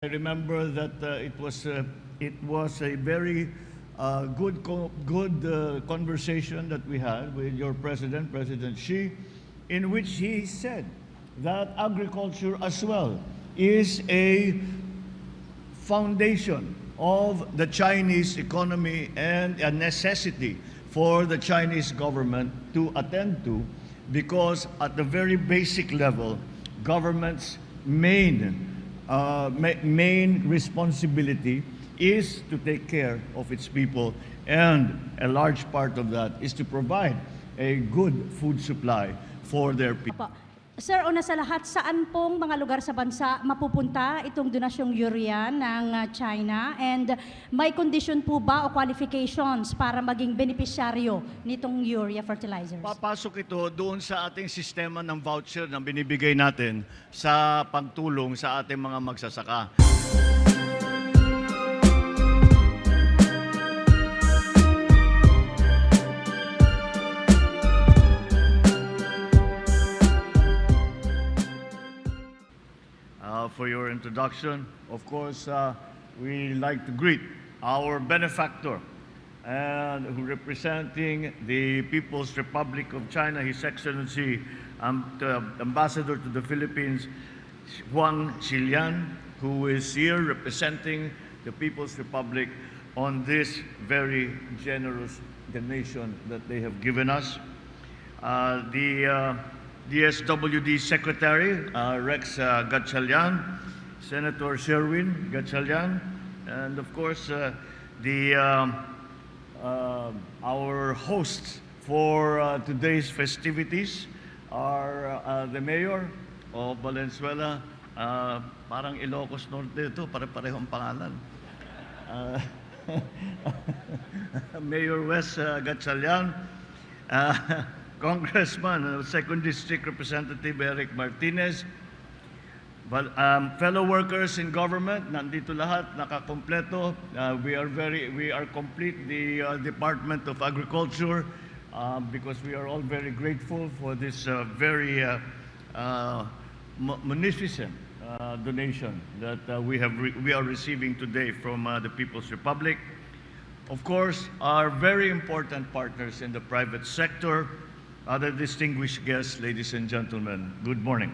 I remember that it was a very good conversation that we had with your president, President Xi, in which he said that agriculture as well is a foundation of the Chinese economy and a necessity for the Chinese government to attend to, because at the very basic level, government's main responsibility is to take care of its people, and a large part of that is to provide a good food supply for their people. Sir, una sa lahat, saan pong mga lugar sa bansa mapupunta itong donasyong urea ng China? And may condition po ba o qualifications para maging beneficiaryo nitong urea fertilizers? Papasok ito doon sa ating sistema ng voucher na binibigay natin sa pagtulong sa ating mga magsasaka. For your introduction, of course, we like to greet our benefactor and who representing the People's Republic of China, His Excellency, the Ambassador to the Philippines, Huang Xilian, who is here representing the People's Republic on this very generous donation that they have given us. The DSWD Secretary, Rex Gatchalian, Senator Sherwin Gatchalian, and of course our hosts for today's festivities are the Mayor of Valenzuela, parang Ilocos Norte ito, pare-parehong pangalan. Mayor Wes Gatchalian, Congressman, Second District Representative Eric Martinez, fellow workers in government, nandito lahat, nakakompleto. We are complete, the Department of Agriculture, because we are all very grateful for this very munificent donation that we are receiving today from the People's Republic. Of course, our very important partners in the private sector, other distinguished guests, ladies and gentlemen, good morning.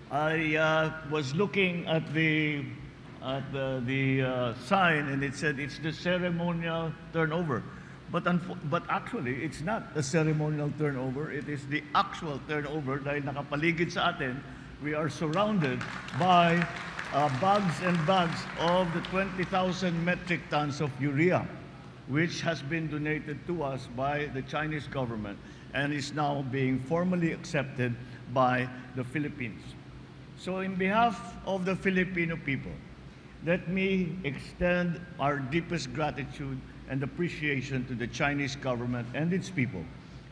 I was looking at the sign, and it said it's the ceremonial turnover. But actually, it's not a ceremonial turnover. It is the actual turnover dahil nakapaligid sa atin. We are surrounded by bags and bags of the 20,000 metric tons of urea, which has been donated to us by the Chinese government and is now being formally accepted by the Philippines. So in behalf of the Filipino people, let me extend our deepest gratitude and appreciation to the Chinese government and its people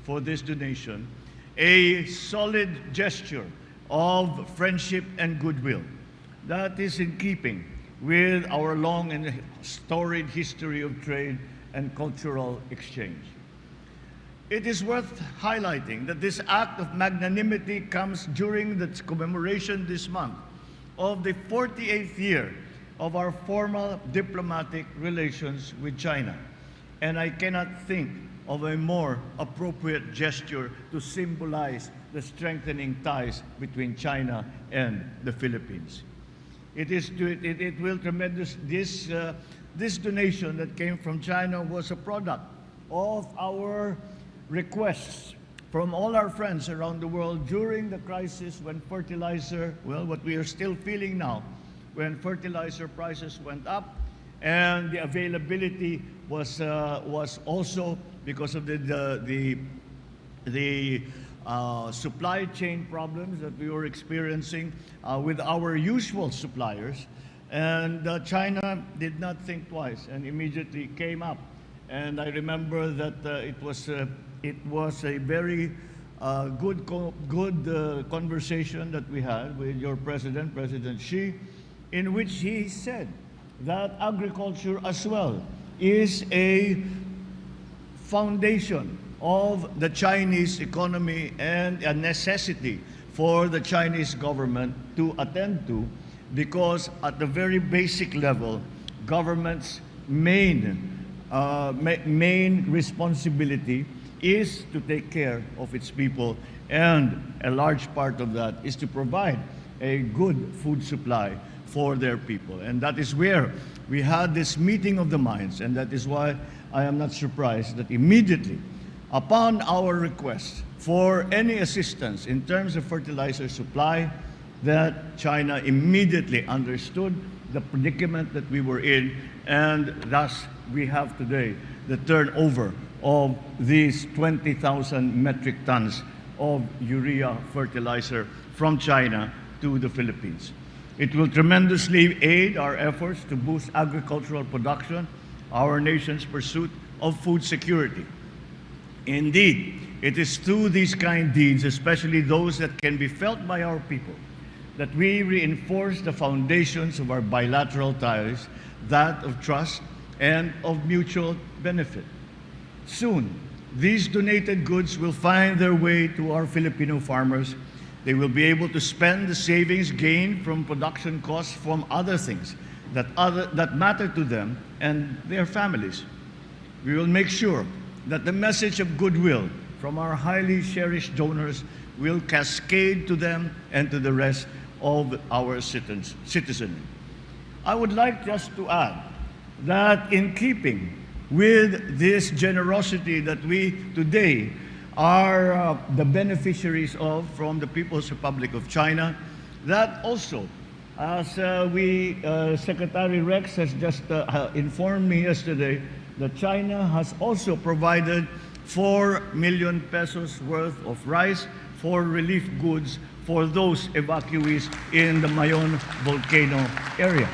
for this donation, a solid gesture of friendship and goodwill that is in keeping with our long and storied history of trade and cultural exchange. It is worth highlighting that this act of magnanimity comes during the commemoration this month of the 48th year of our formal diplomatic relations with China. And I cannot think of a more appropriate gesture to symbolize the strengthening ties between China and the Philippines. This donation that came from China was a product of our requests from all our friends around the world during the crisis when fertilizer, well, what we are still feeling now, when fertilizer prices went up and the availability was also because of the supply chain problems that we were experiencing with our usual suppliers. And China did not think twice and immediately came up. And I remember that it was a very good conversation that we had with your president, President Xi, in which he said that agriculture as well is a foundation of the Chinese economy and a necessity for the Chinese government to attend to, because at the very basic level, government's main responsibility is to take care of its people, and a large part of that is to provide a good food supply for their people. And that is where we had this meeting of the minds, and that is why I am not surprised that immediately upon our request for any assistance in terms of fertilizer supply, that China immediately understood the predicament that we were in, and thus we have today the turnover of these 20,000 metric tons of urea fertilizer from China to the Philippines. It will tremendously aid our efforts to boost agricultural production, our nation's pursuit of food security. Indeed, it is through these kind deeds, especially those that can be felt by our people, that we reinforce the foundations of our bilateral ties, that of trust and of mutual benefit. Soon, these donated goods will find their way to our Filipino farmers. They will be able to spend the savings gained from production costs from other things that matter to them and their families. We will make sure that the message of goodwill from our highly cherished donors will cascade to them and to the rest of our citizenry. I would like just to add that in keeping with this generosity that we today are the beneficiaries of from the People's Republic of China, that also, as Secretary Rex has just informed me yesterday, that China has also provided 4 million pesos worth of rice for relief goods for those evacuees in the Mayon volcano area.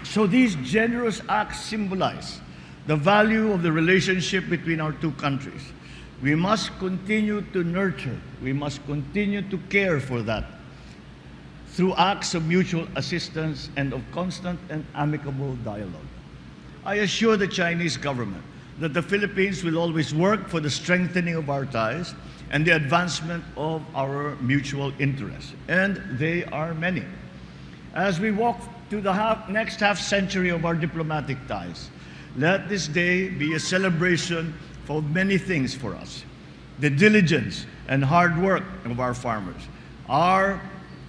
So these generous acts symbolize the value of the relationship between our two countries. We must continue to nurture, we must continue to care for that through acts of mutual assistance and of constant and amicable dialogue. I assure the Chinese government that the Philippines will always work for the strengthening of our ties and the advancement of our mutual interests, and they are many. As we walk to the next half century of our diplomatic ties, let this day be a celebration for many things for us. The diligence and hard work of our farmers, our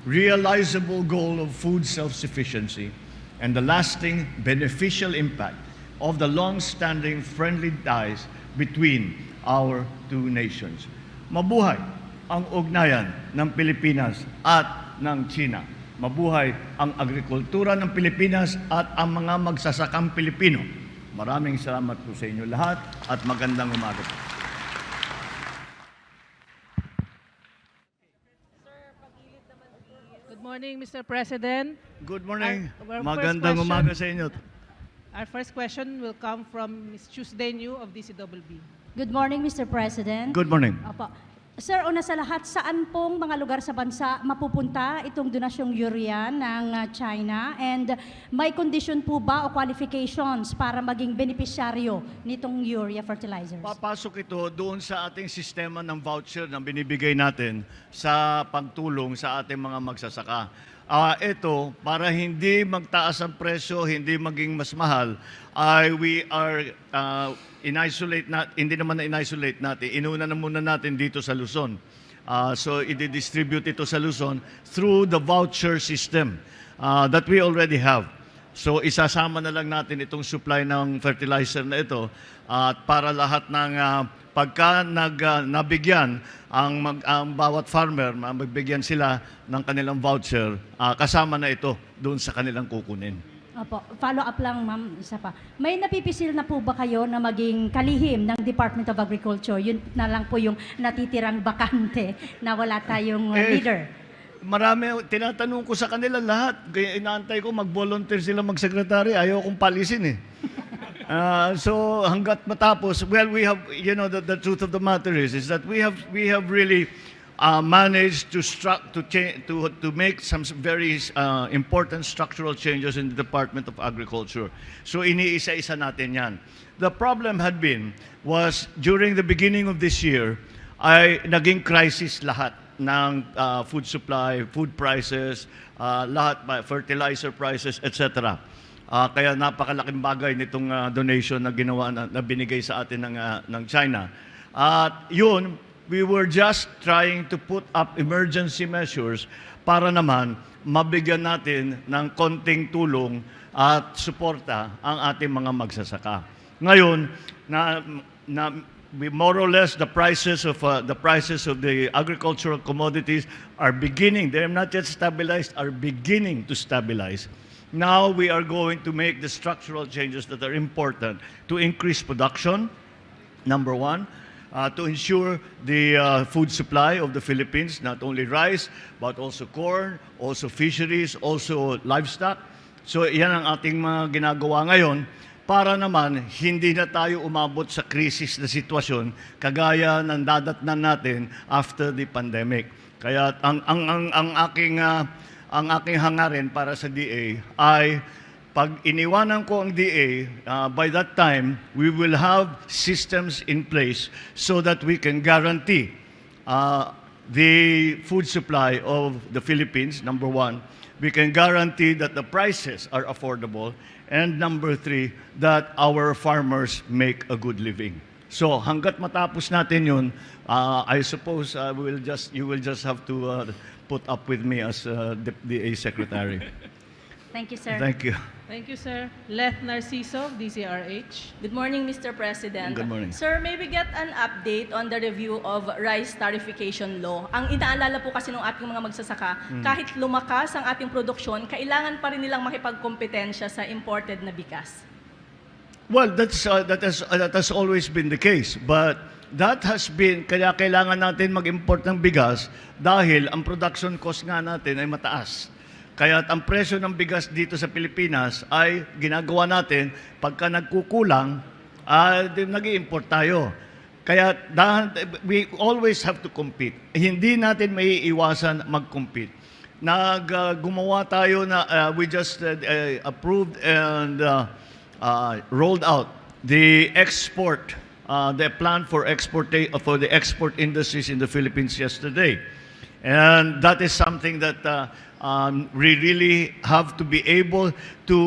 realizable goal of food self-sufficiency, and the lasting beneficial impact of the long-standing friendly ties between our two nations. Mabuhay ang ugnayan ng Pilipinas at ng China. Mabuhay ang agrikultura ng Pilipinas at ang mga magsasakang Pilipino. Maraming salamat po sa inyo lahat at magandang umaga po. Good morning, Mr. President. Good morning. Our Magandang first umaga question- sa inyo. Our first question will come from Ms. Tuesday New of DCWB. Good morning, Mr. President. Good morning. Opo. Sir, una sa lahat, saan pong mga lugar sa bansa mapupunta itong donasyong urea ng China? And may condition po ba o qualifications para maging benepisyaryo nitong urea fertilizers? Papasok ito doon sa ating sistema ng voucher na binibigay natin sa pagtulong sa ating mga magsasaka. Ito, para hindi magtaas ang presyo, hindi maging mas mahal, we are hindi naman na-isolate natin. Inuna na muna natin dito sa Luzon. So, i-distribute ito sa Luzon through the voucher system that we already have. So, isasama na lang natin itong supply ng fertilizer na ito at para lahat ng pagka nabigyan ang bawat farmer, magbigyan sila ng kanilang voucher, kasama na ito doon sa kanilang kukunin. Opo, follow up lang ma'am, isa pa. May napipisil na po ba kayo na maging kalihim ng Department of Agriculture? Yun na lang po yung natitirang bakante na wala tayong leader. Marami, tinatanong ko sa kanila lahat. Kaya inaantay ko mag-volunteer sila mag-secretary. Ayaw kong palisin eh. So hanggat matapos, well, we have, you know, the truth of the matter is that we have really managed to make some very important structural changes in the Department of Agriculture. So iniisa-isa natin yan. The problem was during the beginning of this year, ay naging crisis lahat. ng food supply, food prices, lahat, fertilizer prices, etc. Kaya napakalaking bagay nitong donation na ginawa na binigay sa atin ng China. At yun, we were just trying to put up emergency measures para naman mabigyan natin ng konting tulong at suporta ang ating mga magsasaka. Ngayon, we more or less the prices of the agricultural commodities are beginning. They are not yet stabilized, are beginning to stabilize. Now we are going to make the structural changes that are important to increase production, number one, to ensure the food supply of the Philippines, not only rice, but also corn, also fisheries, also livestock. So yan ang ating mga ginagawa ngayon para naman hindi na tayo umabot sa krisis na sitwasyon kagaya ng dadatnan natin after the pandemic. Kaya ang aking hangarin para sa DA ay pag iniwanan ko ang DA, by that time, we will have systems in place so that we can guarantee the food supply of the Philippines, number one. We can guarantee that the prices are affordable. And number three, that our farmers make a good living. So hanggat matapos natin yun, I suppose you will just have to put up with me as the DA Secretary. Thank you, sir. Thank you. Thank you, sir. Leth Narciso, DCRH. Good morning, Mr. President. Good morning. Sir, may we get an update on the review of rice tarification law? Ang inaalala po kasi ng ating mga magsasaka, kahit lumakas ang ating produksyon, kailangan pa rin nilang makipagkompetensya sa imported na bigas. Well, that has always been the case. But that has been, kaya kailangan natin mag-import ng bigas dahil ang production cost nga natin ay mataas. Kaya ang presyo ng bigas dito sa Pilipinas ay ginagawa natin pagka nagkukulang, nag-i-import tayo. Kaya we always have to compete. Hindi natin maiiwasan mag-compete. Gumawa tayo na we just approved and rolled out the plan for the export industries in the Philippines yesterday. And that is something that we really have to be able to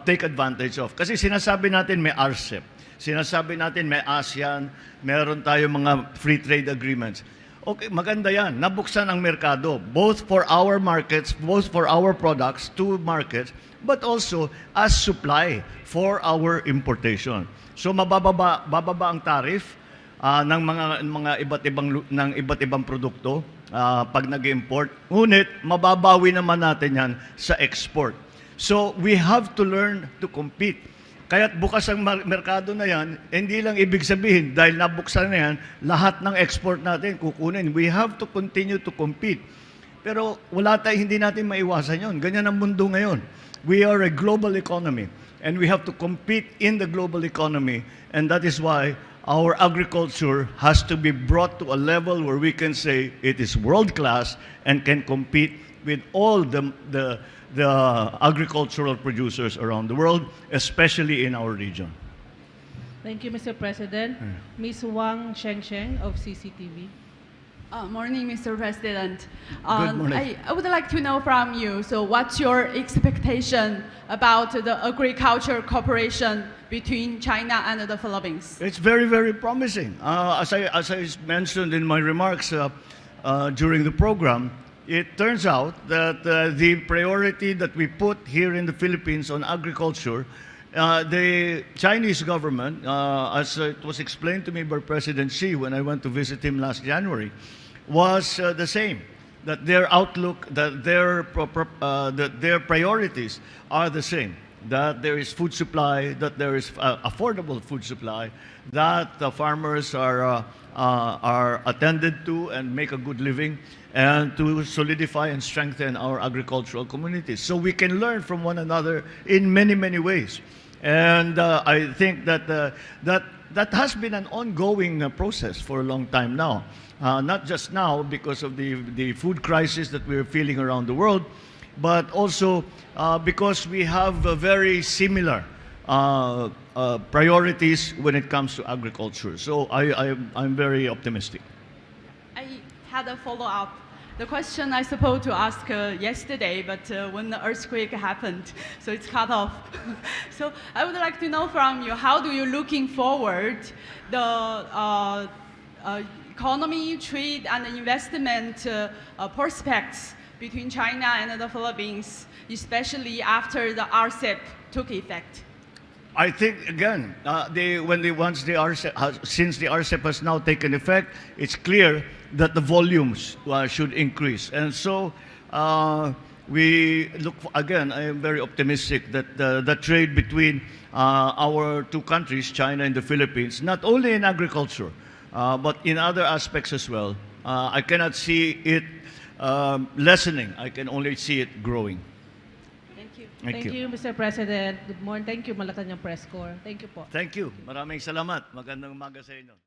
take advantage of. Kasi sinasabi natin may RCEP, sinasabi natin may ASEAN, meron tayo mga free trade agreements. Okay, maganda yan. Nabuksan ang merkado, both for our markets, both for our products to markets, but also as supply for our importation. So bababa ang tariff ng mga iba't ibang produkto pag nag-import. Ngunit mababawi naman natin yan sa export. So we have to learn to compete. Kaya't bukas ang merkado na yan, hindi lang ibig sabihin dahil nabuksan na yan, lahat ng export natin kukunin. We have to continue to compete. Pero hindi natin maiwasan yon. Ganyan ang mundo ngayon. We are a global economy and we have to compete in the global economy, and that is why our agriculture has to be brought to a level where we can say it is world-class and can compete with all the agricultural producers around the world, especially in our region. Thank you, Mr. President. Ms. Wang Shengsheng of CCTV. Morning, Mr. President. Good morning. I would like to know from you, so what's your expectation about the agriculture cooperation between China and the Philippines? It's very, very promising. As I mentioned in my remarks during the program, it turns out that the priority that we put here in the Philippines on agriculture, the Chinese government, as it was explained to me by President Xi when I went to visit him last January, was the same. That their outlook, that their priorities are the same. That there is food supply, that there is affordable food supply, that the farmers are attended to and make a good living, and to solidify and strengthen our agricultural communities. So we can learn from one another in many, many ways. And I think that that has been an ongoing process for a long time now. Not just now because of the food crisis that we're feeling around the world, but also because we have very similar priorities when it comes to agriculture. So I'm very optimistic. I had a follow-up. The question I supposed to ask yesterday, but when the earthquake happened, so it's cut off. So I would like to know from you, how do you looking forward the economy, trade, and investment prospects between China and the Philippines, especially after the RCEP took effect? I think again, since the RCEP has now taken effect, it's clear that the volumes should increase, and so we look again. I am very optimistic that the trade between our two countries, China and the Philippines, not only in agriculture, but in other aspects as well. I cannot see it lessening. I can only see it growing. Thank you, Mr. President. Good morning. Thank you, Malacanang Press Corps. Thank you po. Thank you. Maraming salamat. Magandang umaga sa inyo.